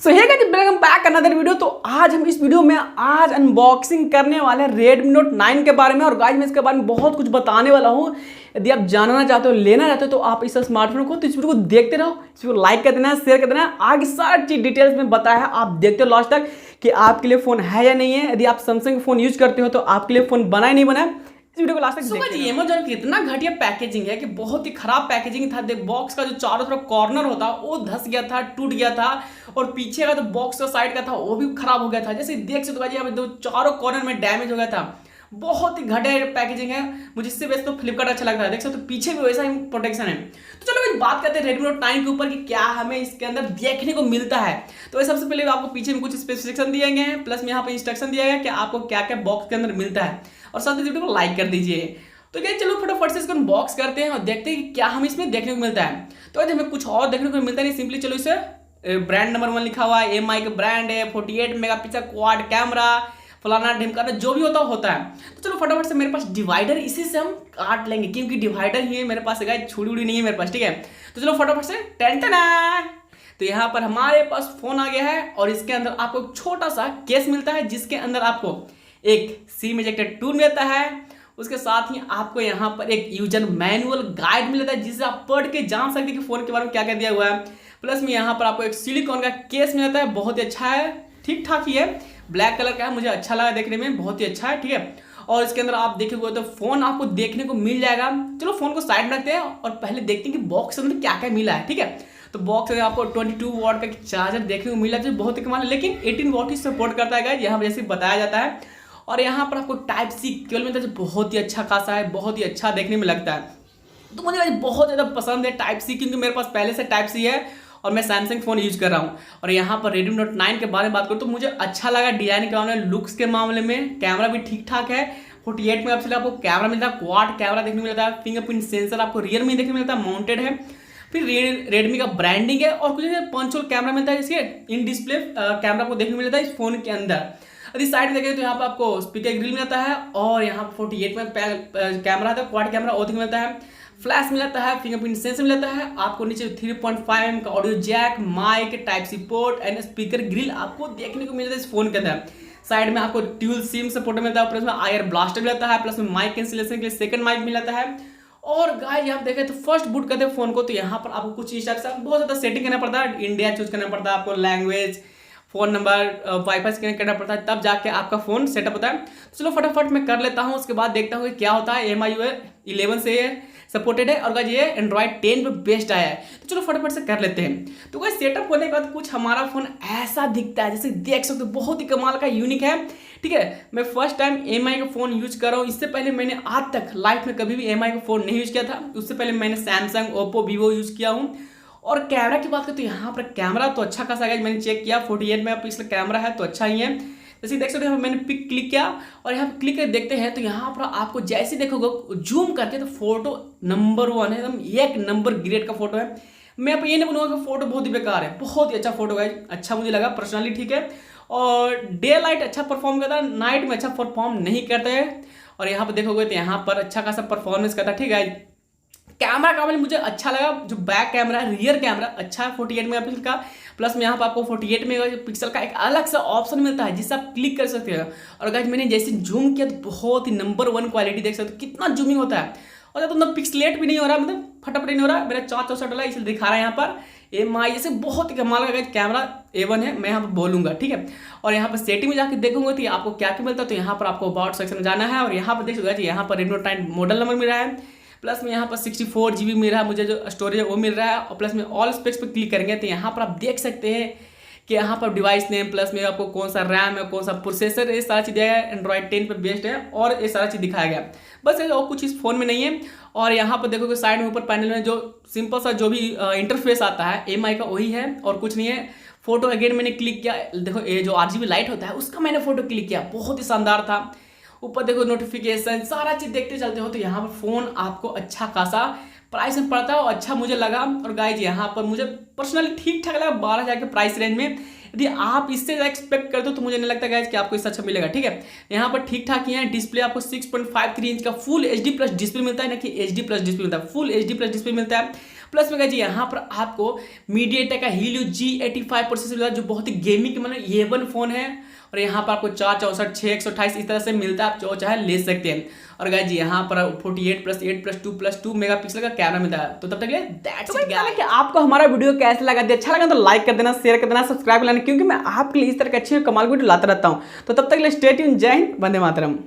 सो hey guys, welcome back another video. तो आज हम इस वीडियो में अनबॉक्सिंग करने वाले हैं Redmi Note 9 के बारे में। और गाइस मैं इसके बारे में बहुत कुछ बताने वाला हूँ। यदि आप जानना चाहते हो, लेना चाहते हो, तो आप इस स्मार्टफोन को, तो इस वीडियो को देखते रहो। इस वीडियो को लाइक कर देना, शेयर कर देना। आगे सारी चीज डिटेल्स में बताया है, आप देखते हो लास्ट तक कि आपके लिए फोन है या नहीं है। यदि आप सैमसंग फोन यूज करते हो तो आपके लिए फोन बना ही नहीं बना है। इस वीडियो को लास्ट तक देखते हैं। अमेज़न की इतना घटिया पैकेजिंग है कि बहुत ही खराब पैकेजिंग था। देख, बॉक्स का जो चारों तरफ कॉर्नर होता वो धस गया था, टूट गया था। और पीछे का जो बॉक्स का साइड का था वो भी खराब हो गया था। जैसे देख सकते हो यहाँ पे दो चारों कॉर्नर में डैमेज हो गया था। बहुत ही घटिया पैकेजिंग है। मुझे इससे वैसे तो फ्लिपकार्ट अच्छा लगता है। देख सकते हो पीछे भी वैसा ही प्रोटेक्शन है। तो चलो भाई बात करते हैं Redmi Note 9 के ऊपर कि क्या हमें इसके अंदर देखने को मिलता है। तो सबसे पहले आपको पीछे में कुछ स्पेसिफिकेशन दिए गए हैं, प्लस में यहाँ पे इंस्ट्रक्शन दिया गया है कि आपको क्या क्या बॉक्स के अंदर मिलता है। और साथ ही वीडियो को लाइक कर दीजिए। तो क्या, चलो फटाफट से इसको अनबॉक्स करते हैं और देखते हैं कि क्या हमें इसमें देखने को मिलता है। तो आज हमें कुछ और देखने को मिलता नहीं, सिंपली चलो इसे ब्रांड नंबर 1 लिखा हुआ है, एमआई का ब्रांड है, 48 मेगापिक्सल क्वाड कैमरा, फलाना ढिमकाना जो भी होता है। तो चलो फटाफट से, मेरे पास डिवाइडर, इसी से हम काट लेंगे क्योंकि डिवाइडर ही है मेरे पास, छुड़ी उड़ी नहीं है मेरे पास, ठीक है। तो चलो फटाफट से तो यहाँ पर हमारे पास फोन आ गया है और इसके अंदर आपको एक छोटा सा केस मिलता है जिसके अंदर आपको एक सिम इजेक्टर टूल मिलता है। उसके साथ ही आपको यहाँ पर एक यूजर मैनुअल गाइड मिलता है जिससे आप पढ़ के जान सकते हैं कि फोन के बारे में क्या क्या दिया हुआ है। प्लस में यहाँ पर आपको एक सिलिकॉन का केस मिलता है, बहुत ही अच्छा है, ठीक ठाक ही है, ब्लैक कलर का है, मुझे अच्छा लगा देखने में, बहुत ही अच्छा है, ठीक है। और इसके अंदर आप देखेंगे तो फोन आपको देखने को मिल जाएगा। चलो फोन को साइड में रखते हैं और पहले देखते हैं कि बॉक्स के अंदर क्या क्या मिला है, ठीक है। तो बॉक्स में आपको 22 वॉट का चार्जर देखने को मिला, जो बहुत ही कमाल है, लेकिन 18 वॉट ही सपोर्ट करता है यहाँ पर जैसे बताया जाता है। और यहाँ पर आपको टाइप सी केबल मिलता है जो बहुत ही अच्छा खासा है, बहुत ही अच्छा देखने में लगता है। तो मुझे बहुत ज़्यादा पसंद है टाइप सी, क्योंकि मेरे पास पहले से टाइप सी है और मैं सैमसंग फोन यूज कर रहा हूँ। और यहाँ पर Redmi Note 9 के बारे में बात करूँ तो मुझे अच्छा लगा डिजाइन के मामले में, लुक्स के मामले में, कैमरा भी ठीक ठाक है। 48 मेगापिक्सल आपको कैमरा मिलता है, क्वाड कैमरा देखने को मिलता है, फिंगरप्रिंट सेंसर आपको रियर में देखने को मिलता है, माउंटेड है। फिर रेडमी का ब्रांडिंग है और कुछ पंच होल कैमरा मिलता है, इसके इन डिस्प्ले कैमरा को देखने को मिलता है इस फोन के अंदर। यदि साइड में देखें तो यहाँ पे आपको स्पीकर ग्रिल मिलता है और यहाँ 48 में कैमरा आता है, क्वाड कैमरा वो मिलता है, फ्लैश मिलता है, फिंगरप्रिंट सेंसर मिलता है आपको, नीचे 3.5 mm का audio jack, mic, type c port and speaker grill आपको देखने को मिलता है इस फोन के अंदर। साइड में आपको ड्यूल सिम सपोर्ट मिलता है, प्लस में आयर ब्लास्टर मिलता है, प्लस में माइक कैंसिलेशन के लिए सेकंड माइक मिलता है। और गाइस यहाँ देखें तो फर्स्ट बूट करते हैं फोन को, तो यहाँ पर आपको कुछ इस टाइप से बहुत ज़्यादा सेटिंग करना पड़ता है, इंडिया चूज करना पड़ता है आपको, लैंग्वेज, फोन नंबर, वाईफाई से कनेक्ट करना पड़ता है, तब जाके आपका फोन सेटअप होता है। तो चलो फटाफट मैं कर लेता हूँ, उसके बाद देखता हूँ कि क्या होता है। MIUI 11 से सपोर्टेड है और गाइस ये एंड्रॉइड 10 पे बेस्ड आया है। तो चलो फटाफट से कर लेते हैं। तो गाइस सेटअप होने के बाद कुछ हमारा फोन ऐसा दिखता है, जैसे देख सकते हो बहुत ही कमाल का, यूनिक है, ठीक है। मैं फर्स्ट टाइम MI का फोन यूज कर रहा हूँ। इससे पहले मैंने आज तक लाइफ में कभी भी MI का फोन नहीं यूज किया था। उससे पहले मैंने सैमसंग, ओप्पो, वीवो यूज किया हूँ। और कैमरा की बात करें तो यहाँ पर कैमरा तो अच्छा खासा है, मैंने चेक किया 48 मेगापिक्सल कैमरा है तो अच्छा ही है। जैसे देख सकते हो मैंने पिक क्लिक किया और यहाँ पर क्लिक करके देखते हैं तो यहाँ पर आपको जैसे देखोगे जूम करके तो फोटो नंबर 1 है, एकदम एक नंबर ग्रेड का फोटो है। मैं आप ये नहीं बोलूँगा कि फोटो बहुत ही बेकार है, बहुत ही अच्छा फोटो है, अच्छा मुझे लगा पर्सनली, ठीक है। और डे लाइट अच्छा परफॉर्म करता है, नाइट में अच्छा परफॉर्म नहीं करता है। और यहाँ पर देखोगे तो यहाँ पर अच्छा खासा परफॉर्मेंस करता है, ठीक है। कैमरा का मुझे अच्छा लगा, जो बैक कैमरा है, रियर कैमरा अच्छा है 48 मेगापिक्सल का, प्लस में यहाँ पर आपको 48 मेगापिक्सल का एक अलग सा ऑप्शन मिलता है जिससे आप क्लिक कर सकते हो। और गाइस मैंने जैसे जूम किया तो बहुत ही नंबर 1 क्वालिटी देख सकते हो, कितना जूमिंग होता है। और ज़्यादा मतलब पिक्सलेट भी नहीं हो रहा, मतलब फटाफट नहीं हो रहा, मेरा 464 डला इसलिए दिखा रहा है यहाँ पर MI, जैसे बहुत ही कमाल का कैमरा A1 है, मैं यहाँ पर बोलूँगा, ठीक है। और यहाँ पर सेटिंग में जाकर देखूंगा तो आपको क्या क्या मिलता है। तो यहाँ पर आपको अबाउट सेक्शन में जाना है और यहाँ पर देख सकते हो यहाँ पर Redmi Note 9 मॉडल नंबर मिल रहा है, प्लस में यहाँ पर 64 GB मिल रहा है, मुझे जो स्टोरेज है वो मिल रहा है। और प्लस में ऑल स्पेक्स पे क्लिक करेंगे तो यहाँ पर आप देख सकते हैं कि यहाँ पर डिवाइस नेम, प्लस में आपको कौन सा रैम है, कौन सा प्रोसेसर है, ये सारा चीज़ दिया गया है, एंड्रॉइड 10 पे बेस्ड है और ये सारा चीज़ दिखाया गया, बस और कुछ इस फोन में नहीं है। और यहाँ पर देखोगे साइड में ऊपर पैनल में जो सिंपल सा जो भी इंटरफेस आता है MI का वही है और कुछ नहीं है। फोटो अगेन मैंने क्लिक किया, देखो ये जो RGB लाइट होता है उसका मैंने फोटो क्लिक किया, बहुत ही शानदार था। ऊपर देखो नोटिफिकेशन, सारा चीज देखते चलते हो तो यहाँ पर फोन आपको अच्छा खासा प्राइस में पड़ता है और अच्छा मुझे लगा। और गाइज यहाँ पर मुझे पर्सनली ठीक ठाक लगा 12,000 के प्राइस रेंज में। यदि आप इससे एक्सपेक्ट करते हो तो मुझे नहीं लगता गाइज कि आपको इससे अच्छा मिलेगा, ठीक है। यहाँ पर ठीक ठाक ही है। डिस्प्ले आपको 6.53 इंच का फुल HD+ डिस्प्ले मिलता है, ना कि HD+ डिस्प्ले मिलता है, फुल HD+ डिस्प्ले मिलता है। प्लस में जी यहाँ पर आपको मीडियाटेक का हीलियो G85 प्रोसेसर मिला, जो बहुत ही गेमिंग मतलब A1 फोन है। और यहाँ पर आपको 464 628 इस तरह से मिलता है, आप जो चाहे ले सकते हैं। और गाइस जी यहाँ पर 48+8+2+2 मेगापिक्सल का कैमरा मिलता है। तो तब तक दैट्स इट गाइस। आपको हमारा वीडियो कैसा लगा, अच्छा लगा तो लाइक कर देना, शेयर कर देना, सब्सक्राइब कर लेना, क्योंकि मैं आपके लिए इस तरह के अच्छे कमाल वीडियो लाता रहता हूँ। तो तब तक स्टे ट्यून, जय हिंद, वंदे मातरम।